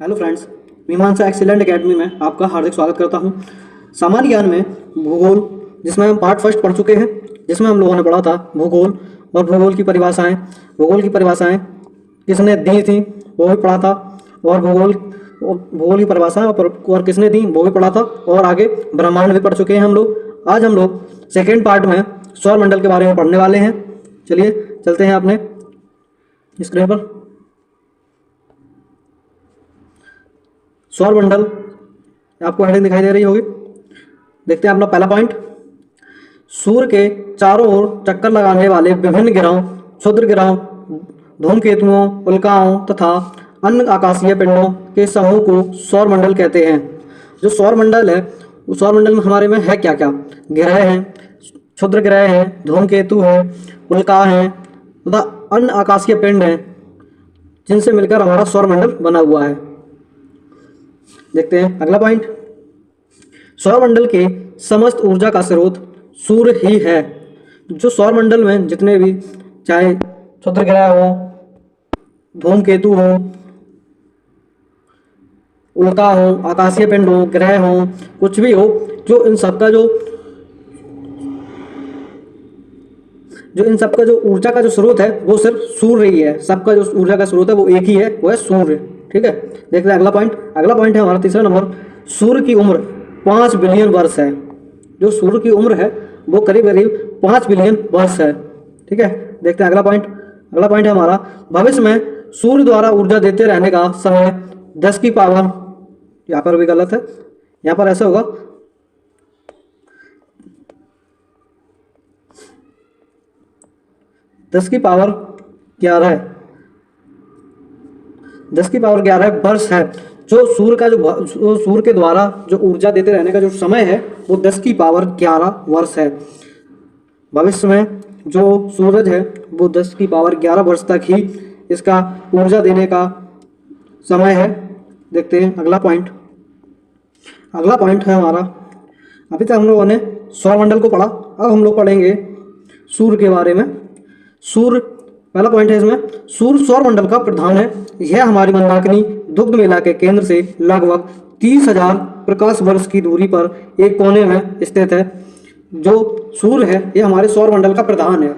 Hello friends, मीमांसा excellent academy में आपका हार्दिक स्वागत करता हूं। सामान्य ज्ञान में भूगोल, जिसमें हम पार्ट फर्स्ट पढ़ चुके हैं, जिसमें हम लोगों ने पढ़ा था भूगोल और भूगोल की परिभाषाएं। भूगोल की परिभाषाएं किसने दी थी वो भी पढ़ा था, और भूगोल की परिभाषाएं और किसने दी वो भी पढ़ा था, और आगे ब्रह्मांड भी पढ़ चुके हैं हम लोग। आज हम लोग सेकेंड पार्ट में सौरमंडल के बारे में पढ़ने वाले हैं। चलिए चलते हैं अपने स्क्रीन पर। सौरमंडल आपको हेडिंग दिखाई दे रही होगी, देखते हैं अपना पहला पॉइंट। सूर्य के चारों ओर चक्कर लगाने वाले विभिन्न ग्रहों, क्षुद्र ग्रहों, धूमकेतुओं, उल्काओं तथा अन्य आकाशीय पिंडों के समूह को सौरमंडल कहते हैं। जो सौरमंडल है, उस सौरमंडल में हमारे में है क्या क्या? ग्रह हैं, क्षुद्र ग्रह हैं, धूमकेतु हैं, उल्का हैं तथा अन्य आकाशीय पिंड हैं, जिनसे मिलकर हमारा सौरमंडल बना हुआ है। देखते हैं अगला पॉइंट। सौरमंडल के समस्त ऊर्जा का स्रोत सूर्य ही है। जो सौरमंडल में जितने भी, चाहे क्षुद्र ग्रह हो, धूमकेतु हो, उल्का हो, आकाशीय पिंड हो, ग्रह हो, कुछ भी हो, जो इन सबका जो ऊर्जा का जो स्रोत है वो सिर्फ सूर्य ही है। सबका जो ऊर्जा का स्रोत है वो एक ही है, वो है सूर्य। ठीक है, देखते हैं अगला पॉइंट। अगला पॉइंट है हमारा तीसरा नंबर। सूर्य की उम्र 5 बिलियन वर्ष है। जो सूर्य की उम्र है वो करीब करीब 5 बिलियन वर्ष है। ठीक है, देखते हैं अगला पॉइंट। अगला पॉइंट है हमारा, भविष्य में सूर्य द्वारा ऊर्जा देते रहने का समय 10 की पावर, यहाँ पर भी गलत है, यहाँ पर ऐसा होगा 10 की पावर 11 है। 10 की पावर 11 वर्ष है। जो सूर्य के द्वारा जो ऊर्जा देते रहने का जो समय है वो 10 की पावर 11 वर्ष है। भविष्य में जो सूरज है वो 10 की पावर 11 वर्ष तक ही इसका ऊर्जा देने का समय है। देखते हैं अगला पॉइंट। अगला पॉइंट है हमारा, अभी तक हम लोगों ने सौरमंडल को पढ़ा, अब हम लोग पढ़ेंगे सूर्य के बारे में। सूर्य पहला पॉइंट है इसमें, सूर्य सौरमंडल का प्रधान है। यह हमारी मंदाकिनी दुग्ध मेला के केंद्र से लगभग 30,000 प्रकाश वर्ष की दूरी पर एक कोने में स्थित है। जो सूर्य है ये हमारे सौरमंडल का प्रधान है।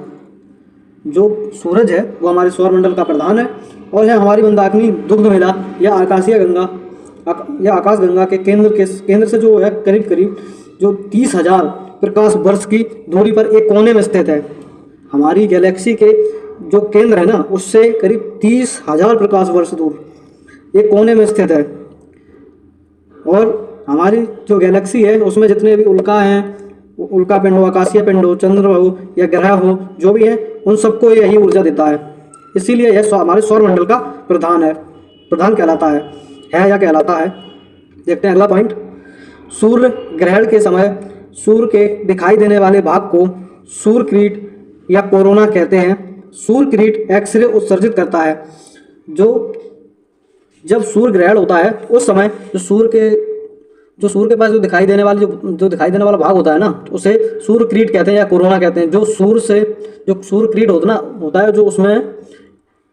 जो सूरज है वो हमारे सौरमंडल का प्रधान है, और यह हमारी मंदाकिनी दुग्ध मेला या आकाशीय गंगा या आकाश गंगा के केंद्र से जो है करीब करीब जो 30,000 प्रकाश वर्ष की दूरी पर एक कोने में स्थित है। हमारी गैलेक्सी के जो केंद्र है ना, उससे करीब 30,000 प्रकाश वर्ष दूर एक कोने में स्थित है। और हमारी जो गैलेक्सी है उसमें जितने भी उल्का हैं, उल्का पिंड हो, आकाशीय पिंड हो, चंद्र हो या ग्रह हो, जो भी है उन सबको यही ऊर्जा देता है। इसीलिए यह हमारे सौरमंडल का प्रधान कहलाता है या कहलाता है। देखते हैं अगला पॉइंट। सूर्य ग्रहण के समय सूर्य के दिखाई देने वाले भाग को सूर्यकिरीट या कोरोना कहते हैं। सूर्यकिरीट एक्सरे उत्सर्जित करता है। जब सूर्य ग्रहण होता है उस समय जो सूर्य के पास जो दिखाई देने वाला भाग होता है ना, उसे सूर्यकिरीट कहते हैं या कोरोना कहते हैं। जो सूर्यकिरीट होता है, जो उसमें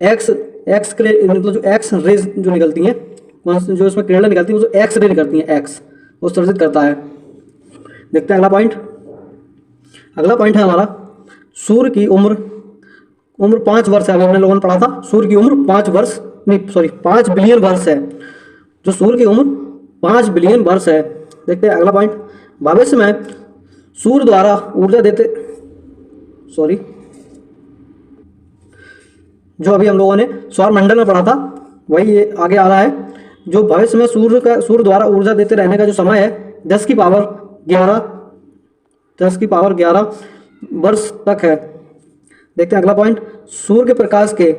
एक्स मतलब जो एक्स रेज जो निकलती हैं, जो इसमें किरणें निकलती हैं, वो एक्स रे निकलती हैं, एक्स उत्सर्जित करता है। देखते हैं अगला पॉइंट। अगला पॉइंट है हमारा, सूर्य की उम्र 5 वर्ष है। अभी हमने लोगों ने पढ़ा था सूर्य की उम्र 5 बिलियन वर्ष है। जो सूर्य की उम्र 5 बिलियन वर्ष है। देखते हैं अगला पॉइंट। भविष्य में सूर्य द्वारा ऊर्जा देते जो अभी हम लोगों ने सौरमंडल में पढ़ा था वही ये आगे आ रहा है। जो भविष्य में सूर्य द्वारा ऊर्जा देते रहने का जो समय है 10 की पावर 11 वर्ष तक है। देखते हैं अगला पॉइंट। सूर्य के प्रकाश के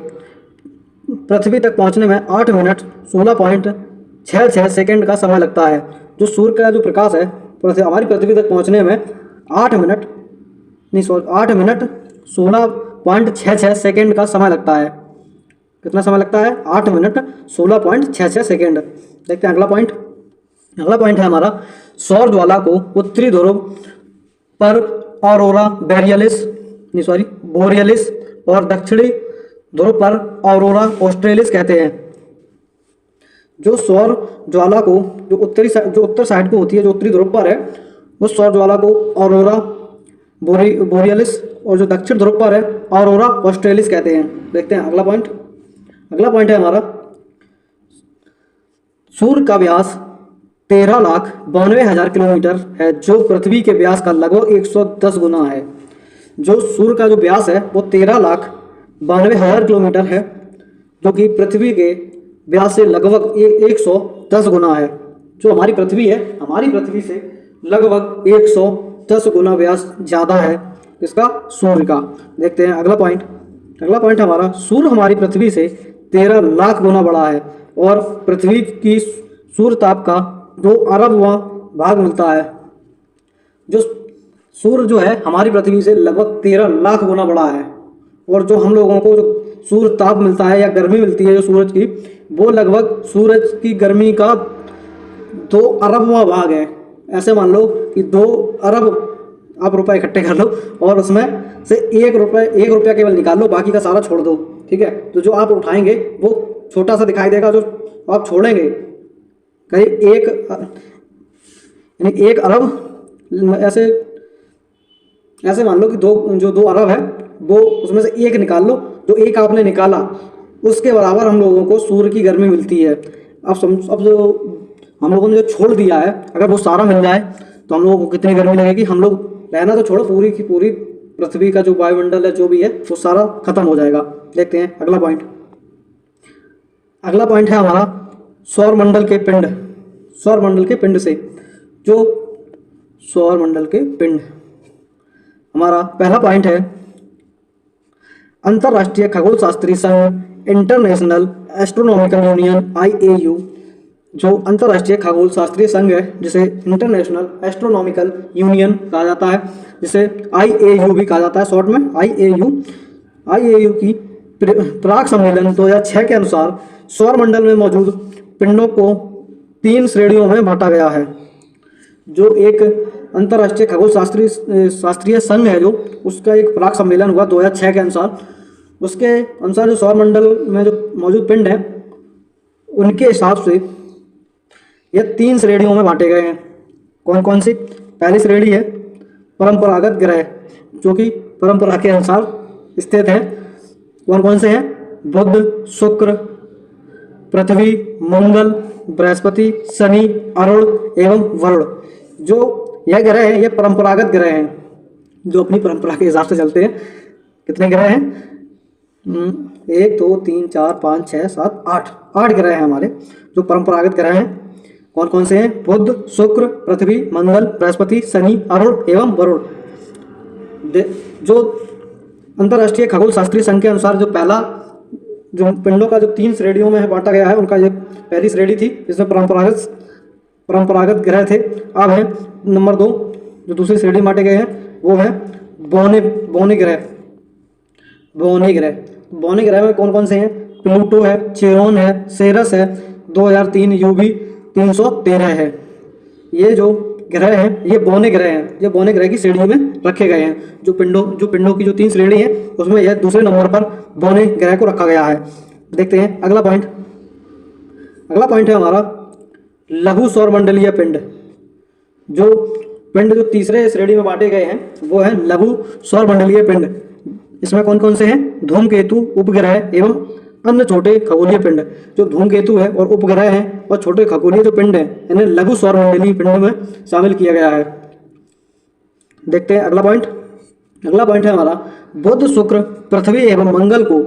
पृथ्वी तक पहुंचने में 8 मिनट 16.66 सेकंड का समय लगता है। जो सूर्य का जो प्रकाश है हमारी पृथ्वी तक पहुंचने में 8 मिनट 16.66 सेकंड का समय लगता है। कितना समय लगता है? 8 मिनट 16.66 सेकंड। देखते हैं अगला पॉइंट। अगला पॉइंट है हमारा, सौर ज्वाला को उत्तरी ध्रुव पर ऑरोरा बोरियलिस और दक्षिणी ध्रुव पर ऑरोरा ऑस्ट्रेलिस कहते हैं। जो सौर ज्वाला को जो उत्तर साइड को होती है, जो उत्तरी ध्रुव पर है, उस सौर ज्वाला को ऑरोरा बोरियलिस, और जो दक्षिण ध्रुव पर है ऑरोरा ऑस्ट्रेलिस कहते हैं। देखते हैं अगला पॉइंट। अगला पॉइंट है हमारा, सूर्य का व्यास 13,92,000 किलोमीटर है, जो पृथ्वी के व्यास का लगभग 110 गुना है। जो सूर्य का जो व्यास है वो 13,92,000 किलोमीटर है, जो कि पृथ्वी के व्यास से लगभग 110 गुना है। जो हमारी पृथ्वी है, हमारी पृथ्वी से लगभग 110 गुना व्यास ज़्यादा है इसका, सूर्य का। देखते हैं अगला पॉइंट। अगला पॉइंट हमारा, सूर्य हमारी पृथ्वी से 13 लाख गुना बड़ा है और पृथ्वी की सूर्य ताप का 2 अरबवां भाग मिलता है। जो सूर्य जो है हमारी पृथ्वी से लगभग 13 लाख गुना बड़ा है, और जो हम लोगों को जो सूर्य ताप मिलता है या गर्मी मिलती है जो सूरज की, वो लगभग सूरज की गर्मी का 2 अरबवां भाग है। ऐसे मान लो कि 2 अरब आप रुपए इकट्ठे कर लो और उसमें से 1 रुपया केवल निकाल लो, बाकी का सारा छोड़ दो, ठीक है। तो जो आप उठाएंगे वो छोटा सा दिखाई देगा, जो आप छोड़ेंगे करीब 1 अरब, ऐसे मान लो कि 2 अरब है, वो उसमें से 1 निकाल लो। जो 1 आपने निकाला उसके बराबर हम लोगों को सूर्य की गर्मी मिलती है। अब जो हम लोगों ने जो छोड़ दिया है, अगर वो सारा मिल जाए तो हम लोगों को कितनी गर्मी लगेगी। हम लोग रहना तो छोड़ो, पूरी की पूरी पृथ्वी का जो वायुमंडल है जो भी है वो सारा खत्म हो जाएगा। देखते हैं अगला पॉइंट। अगला पॉइंट है हमारा, सौरमंडल के पिंड। सौरमंडल के पिंड से, जो सौरमंडल के पिंड, हमारा पहला पॉइंट है, अंतर्राष्ट्रीय खगोल शास्त्री संघ, इंटरनेशनल एस्ट्रोनॉमिकल यूनियन IAU, जो अंतर्राष्ट्रीय खगोल शास्त्रीय संघ है, जिसे इंटरनेशनल एस्ट्रोनॉमिकल यूनियन कहा जाता है, जिसे IAU भी कहा जाता है शॉर्ट में, IAU की प्राक सम्मेलन 2006 के अनुसार सौरमंडल में मौजूद पिंडों को 3 श्रेणियों में बांटा गया है। जो एक अंतर्राष्ट्रीय खगोल शास्त्रीय संघ है, जो उसका एक प्राक सम्मेलन हुआ 2006 के अनुसार, उसके अनुसार जो सौरमंडल में जो मौजूद पिंड हैं उनके हिसाब से ये 3 श्रेणियों में बांटे गए हैं। कौन कौन सी? पहली श्रेणी है परंपरागत ग्रह, जो कि परंपरा के अनुसार स्थित हैं। कौन कौन से हैं? बुध, शुक्र, पृथ्वी, मंगल, बृहस्पति, शनि, अरुण एवं वरुण। जो यह ग्रह हैं ये परंपरागत ग्रह हैं, जो अपनी परंपरा के हिसाब से चलते हैं। कितने ग्रह हैं? 1 2 3 4 5 6 7 8 ग्रह हैं हमारे जो परंपरागत ग्रह हैं। कौन कौन से हैं? बुध, शुक्र, पृथ्वी, मंगल, बृहस्पति, शनि, अरुण एवं वरुण। जो अंतर्राष्ट्रीय खगोल शास्त्रीय संघ के अनुसार जो पहला जो पिंडों का जो 3 श्रेणियों में बांटा गया है, उनका ये पहली श्रेणी थी जिसमें परंपरागत ग्रह थे। अब है नंबर 2, जो दूसरी श्रेणी बांटे गए हैं वो है बौने ग्रह। बौने ग्रह में कौन कौन से हैं? प्लूटो है, चेरोन है, सेरस है, 2003 UV 313 है। ये जो ग्रह हैं ये बौने ग्रह हैं, ये बौने ग्रह की श्रेणी में रखे गए हैं। जो पिंडों की जो 3 श्रेणी है उसमें यह दूसरे नंबर पर बौने ग्रह को रखा गया है। देखते हैं अगला पॉइंट। अगला पॉइंट है हमारा लघु सौरमंडलीय पिंड। जो पिंड जो तीसरे श्रेणी में बांटे गए हैं वो है लघु सौरमंडलीय पिंड। इसमें कौन कौन से हैं? धूमकेतु, उपग्रह एवं अन्य छोटे खगोलीय पिंड। जो धूमकेतु है और उपग्रह हैं और छोटे खगोलीय जो पिंड हैं इन्हें लघु सौरमंडलीय पिंड में शामिल किया गया है। देखते हैं अगला पॉइंट। अगला पॉइंट है हमारा बुध, शुक्र, पृथ्वी एवं मंगल को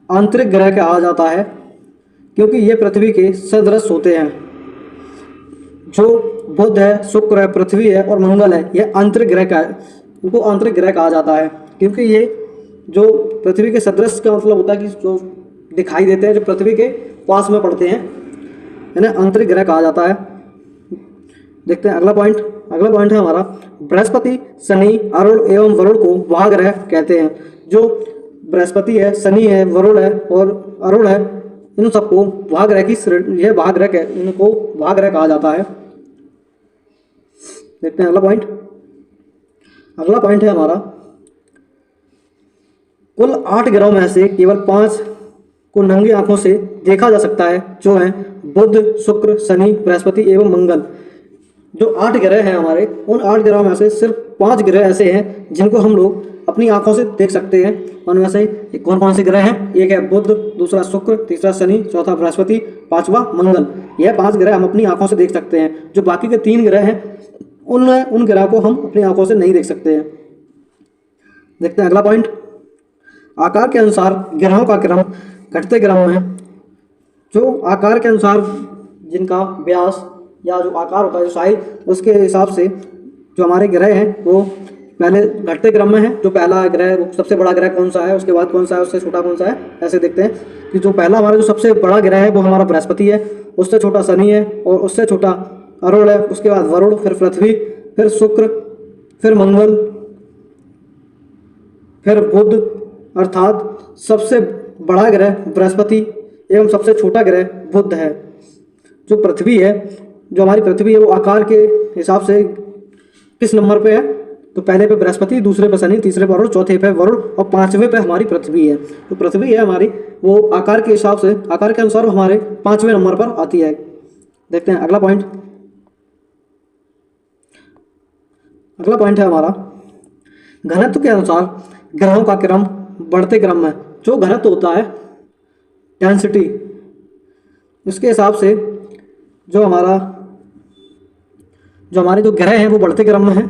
आंतरिक ग्रह कहा जाता है क्योंकि ये पृथ्वी के सदृश होते हैं। जो बुध है, शुक्र है, पृथ्वी है और मंगल है, ये आंतरिक ग्रह का, उनको आंतरिक ग्रह कहा जाता है क्योंकि ये जो पृथ्वी के सदृश का मतलब होता है कि जो दिखाई देते हैं, जो पृथ्वी के पास में पड़ते हैं, इन्हें आंतरिक ग्रह कहा जाता है। देखते हैं अगला पॉइंट। अगला पॉइंट है हमारा बृहस्पति, शनि, अरुण एवं वरुण को वाहग्रह कहते हैं। जो बृहस्पति है, शनि है, वरुण है और अरुण है, इन सबको वाहग्रह की यह इनको वाहग्रह कहा जाता है। देखते हैं अगला पॉइंट। अगला पॉइंट है हमारा कुल 8 ग्रहों में से केवल 5 को नंगी आंखों से देखा जा सकता है, जो है बुध, शुक्र, शनि, बृहस्पति एवं मंगल। जो 8 ग्रह हैं हमारे, उन 8 ग्रहों में से सिर्फ 5 ग्रह ऐसे हैं जिनको हम लोग अपनी आंखों से देख सकते हैं। उनमें से कौन कौन से ग्रह हैं? एक है बुध, दूसरा शुक्र, तीसरा शनि, चौथा बृहस्पति, पांचवा मंगल। यह 5 ग्रह हम अपनी आंखों से देख सकते हैं। जो बाकी के 3 ग्रह हैं उन ग्रह को हम अपनी आंखों से नहीं देख सकते हैं। देखते हैं अगला पॉइंट। आकार के अनुसार ग्रहों का क्रम घटते क्रम में। जो आकार के अनुसार जिनका व्यास या जो आकार होता है, जो साइज, उसके हिसाब से जो हमारे ग्रह हैं वो पहले घटते क्रम में है। जो पहला ग्रह, सबसे बड़ा ग्रह कौन सा है, उसके बाद कौन सा है, उससे छोटा कौन सा है, ऐसे देखते हैं कि जो पहला हमारा जो सबसे बड़ा ग्रह है वो हमारा बृहस्पति है, उससे छोटा शनि है और उससे छोटा अरुण है, उसके बाद वरुण, फिर पृथ्वी, फिर शुक्र, फिर मंगल, फिर बुध, अर्थात सबसे बड़ा ग्रह बृहस्पति एवं सबसे छोटा ग्रह बुध है। जो पृथ्वी है, जो हमारी पृथ्वी है वो आकार के हिसाब से किस नंबर पे है? तो पहले पे बृहस्पति, दूसरे पे शनि, तीसरे पे अरुण, चौथे पे वरुण और 5वें पे हमारी पृथ्वी है। तो पृथ्वी है हमारी, वो आकार के हिसाब से, आकार के अनुसार हमारे 5वें नंबर पर आती है। देखते हैं अगला पॉइंट। अगला पॉइंट है हमारा घनत्व के अनुसार ग्रहों का क्रम बढ़ते क्रम में। जो घनत्व होता है, डेंसिटी, उसके हिसाब से जो हमारे जो ग्रह हैं वो बढ़ते क्रम में हैं।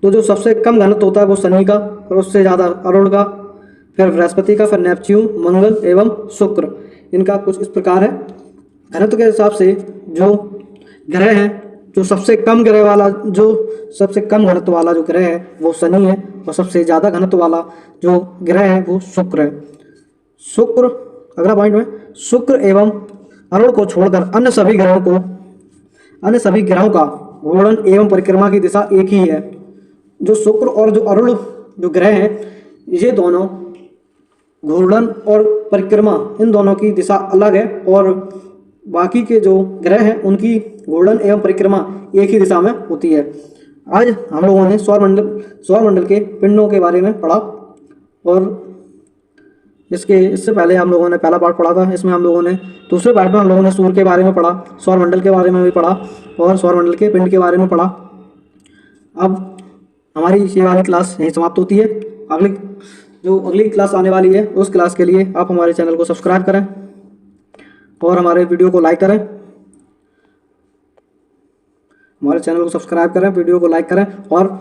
तो जो सबसे कम घनत्व होता है वो शनि का, और उससे ज़्यादा अरुण का, फिर बृहस्पति का, फिर नेपच्यून, मंगल एवं शुक्र। इनका कुछ इस प्रकार है। घनत्व के हिसाब से जो ग्रह हैं, जो सबसे कम घनत्व वाला जो ग्रह है वो शनि है, और सबसे ज़्यादा घनत्व वाला जो ग्रह है वो शुक्र है। शुक्र, अगला पॉइंट में, शुक्र एवं अरुण को छोड़कर अन्य सभी ग्रहों का घूर्णन एवं परिक्रमा की दिशा एक ही है। जो शुक्र और जो अरुण जो ग्रह हैं, ये दोनों घूर्णन और परिक्रमा, इन दोनों की दिशा अलग है, और बाकी के जो ग्रह हैं उनकी घूर्णन एवं परिक्रमा एक ही दिशा में होती है। आज हम लोगों ने सौरमंडल के पिंडों के बारे में पढ़ा, और इससे पहले हम लोगों ने पहला पार्ट पढ़ा था। इसमें हम लोगों ने दूसरे पार्ट में हम लोगों ने सूर्य के बारे में पढ़ा, सौरमंडल के बारे में भी पढ़ा, और सौरमंडल के पिंड के बारे में पढ़ा। अब हमारी ये वाली क्लास यहीं समाप्त होती है। अगली क्लास आने वाली है, उस क्लास के लिए आप हमारे चैनल को सब्सक्राइब करें और हमारे वीडियो को लाइक करें। हमारे चैनल को सब्सक्राइब करें, वीडियो को लाइक करें और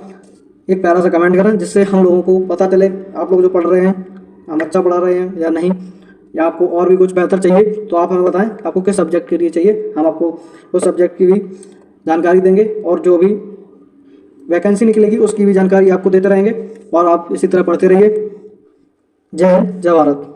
एक प्यारा सा कमेंट करें, जिससे हम लोगों को पता चले आप लोग जो पढ़ रहे हैं हम अच्छा पढ़ा रहे हैं या नहीं, या आपको और भी कुछ बेहतर चाहिए तो आप हमें बताएं आपको किस सब्जेक्ट के लिए चाहिए। हम आपको उस सब्जेक्ट की भी जानकारी देंगे, और जो भी वैकेंसी निकलेगी उसकी भी जानकारी आपको देते रहेंगे, और आप इसी तरह पढ़ते रहिए। जय हिंद, जय भारत।